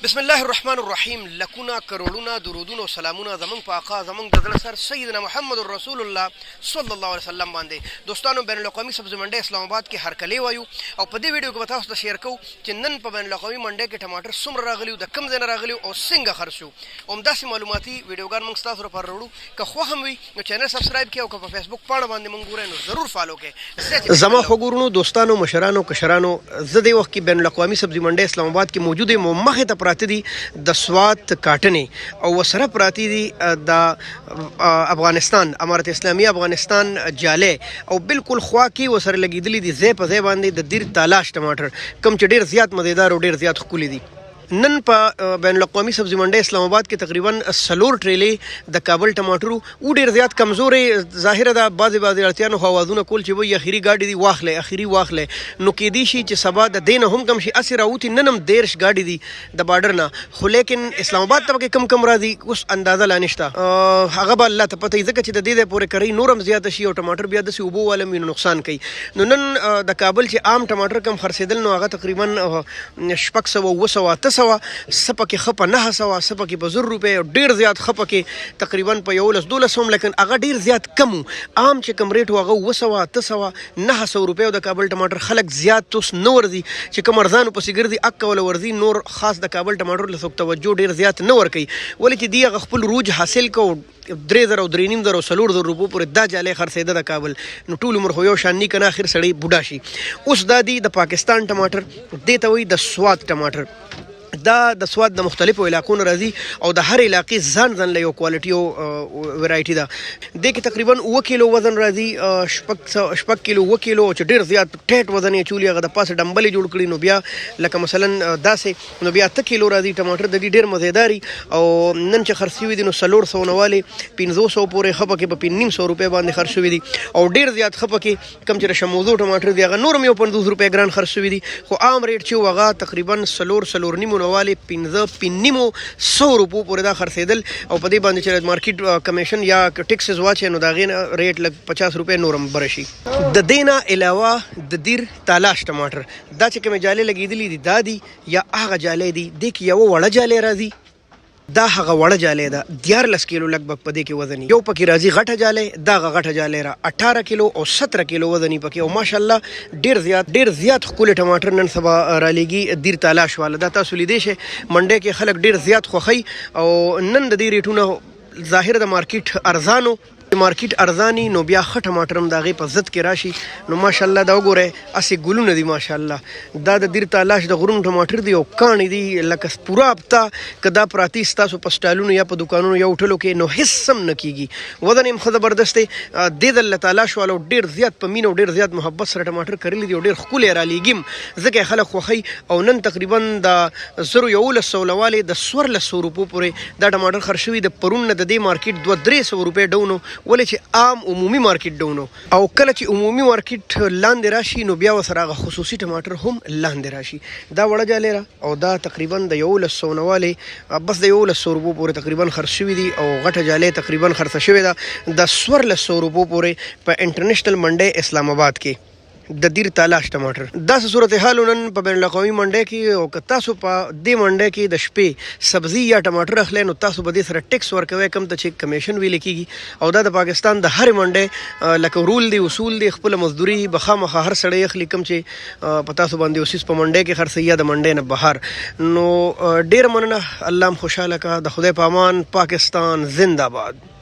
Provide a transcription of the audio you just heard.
بسم الله الرحمن الرحیم. لکونه کروڑونه درودونه او سلامونه زمونږ په آقا زمونږ د زړه سر سیدنا محمد رسول الله صلی الله علیه وسلم باندې. دوستانو، بین الاقوامي سبزي منډی اسلام آباد کې هرکلی وایو او په دې ویډیو کې به تاسو ته شیر کوو چې نن په بین الاقوامي منډی کې ټماټر څومره راغلي او د کوم ځای نه راغلي او څنګه خرڅ شو. همداسې معلوماتي ویډیوګان موږ ستاسو لپاره راوړو. که خوښ هم وي نو چینل سبسکرایب کړئ او که په فیسبوک پاڼه باندې موږ ګورئ نو ضرور فالو کړئ. زما ښه ګورنو دوستانو، مشرانو، کشرانو، زه دې وخت کې بین الاقوامي سبزي منډی اسلام آباد کې موجود یم. مخې ته پراته دي د سوات کاټنې او وسره پراتی دي د افغانستان امارت اسلامي افغانستان جاله او بالکل خوا کې وسره لګیدلې دي ځای په ځای باندې د دیر تالاش ټماټر کوم چې ډیر زیات مزیدار او ډیر زیات ښکلي دي. نن په بین الاقوامي سبزي منډی اسلام آباد کې تقریبا 4 ټریلې د کابل ټماټرو او ډیر زیات کمزورې ظاهره ده. بعضې اړتیانو خو اوازونه کول چې وایي اخري ګاډي دي واخلئ اخري واخلئ، نو کیدای شي چې سبا د دې نه هم کم شي. اسې راوتي نن هم 13 ګاډي دي د بارډر نه، خو لیکن اسلام آباد ته پکې کم راځي اوس اندازه لا نشته. هغه به الله ته پته وي ځکه چې د دې پورې کرۍ نور هم زیاته شي او ټماټر بیا داسې اوبو والا وي نو نقصان کوي. نو نن د کابل چې عام ټماټر کم خرڅېدل نو هغه تقریبا 600 سپکې خپه 900 سپکې په 1000 روپۍ او ډیر زیات خپه کې تقریبا په 1100 لیکن هغه ډیر زیات کم عام چې کم ریټ هغه 900 روپۍ. د کابل ټماټر خلک زیات اوس نه ورځي چې کوم ارزانو پسې ګرځي اکه ولا ورځي. نور خاص د کابل ټماټر له څوک توجه ډیر زیات نه ورکوي ولې چې دی هغه خپل روج حاصل کو 3000 او 3500 او 4000 روپو پورې دا جالې خرڅېده د کابل. نو ټول عمر خو یو شان نه کنه اخر سړی بوډا شي. اوس دا دی د پاکستان ټماټر دې ته وایي د سوات ټماټر. دا د سوات د مختلفو علاقو نه راځي او د هر علاقې ځان له یو کوالټي او ویرایټي ده. دې کې تقریبا 1 کیلو وزن راځي، شپږ کیلو 1 کیلو چې ډیر زیات ټیټ وزن یې چولي هغه د پاسه ډمبلې جوړ کړي. نو بیا لکه مثلا داسې نو بیا 8 کیلو راځي ټماټر. د دې ډیر مزیداري او نن چې خرڅ شوي دي نو 400 نواله 500 پورې خپه کې په 900 روپۍ باندې خرڅ شوي دي او ډیر زیات خپه کې کم چې شموزو ټماټر دی هغه نور 50 روپۍ ګران خرڅ شوي دي. خو عام ریټ چې هغه تقریبا 4 نواله 1500 روپو پورې دا خرڅېدل او په دې باندې چې مارکیټ کمیشن یا ټیکسز واچي نو دا غین ریټ لګ 50 روپۍ نورم برشي. د دینا علاوه د دیر تالاش ټماټر دا چې کوم جالې لګیدلې دي دا دي یا هغه جالې دي د کې یو وړه جالې راځي. دا هغه وړه جالې ده 14 کیلو لګبګ په دې کې وزن یو پکې راځي. غټه جالې دا غټه جالې را 18 کیلو او 17 کیلو وزن پکې او ماشاءالله ډیر زیات ښکلي ټماټر نن سبا را لېږي دیر تالاش والا. دا تاسو لیدئ شئ منډی کې خلک ډیر زیات خوښوي او نن د دې ریټونه ظاهر د مارکیټ ارزانو مارکیټ ارزانی نو بیا ښه ټماټر هم د هغې په ضد کې راشي. نو ماشاءالله دا وګورئ اسې ګلونه دي ماشاءالله. دا د دیر تالاش د غرونو ټماټر دي او کاڼي دي لکه پوره هفته که دا پراتی ستاسو په سټالونو یا په دوکانونو یا هوټلو کې نو هېڅ هم نه کېږي. وزن یې هم ښه زبردست دی. دې ځل له تالاش والو ډېر زیات په مینه او ډېر زیات محبت سره ټماټر کرلي دي او ډېر ښکلي رالیږي ځکه یې خلک خوښوي. او نن تقریبا د 1100 لوالې د 1400 روپو پورې دا ټماټر خرڅ شوي. د پرون نه د دې مارکیټ 200-300 روپۍ ډاون ولې چې عام عمومي مارکیټ ډاون او کله چې عمومي مارکیټ لاندې راشي نو بیا ورسره هغه خصوصي ټماټر هم لاندې راشي. دا وړه جالې را او دا تقریبا د 1100 نواله بس د 1100 روپو پورې تقریبا خرڅ شوي دي او غټه جالې تقریبا خرڅ شوې ده د 1400 روپو پورې په انټرنیشنل منډی اسلام آباد کې د دیر تالاش ټماټر. داسې صورتحال نن په بین الاقوامي منډی کې او که تاسو په دې منډی کې د شپې سبزي یا ټماټر اخلئ نو تاسو به دې سره ټیکس ورکوئ کوم ته چې کمیشن ویل کېږي. او دا د پاکستان د هرې منډی لکه رول دی اصول دی خپله مزدوري به خامخا هر سړی اخلي کوم چې په تاسو باندې اوسیس په منډی کې خرڅوي یا د منډی نه بهر. نو ډېره مننه. الله هم خوشحاله که. د خدای په امان. پاکستان زنده باد.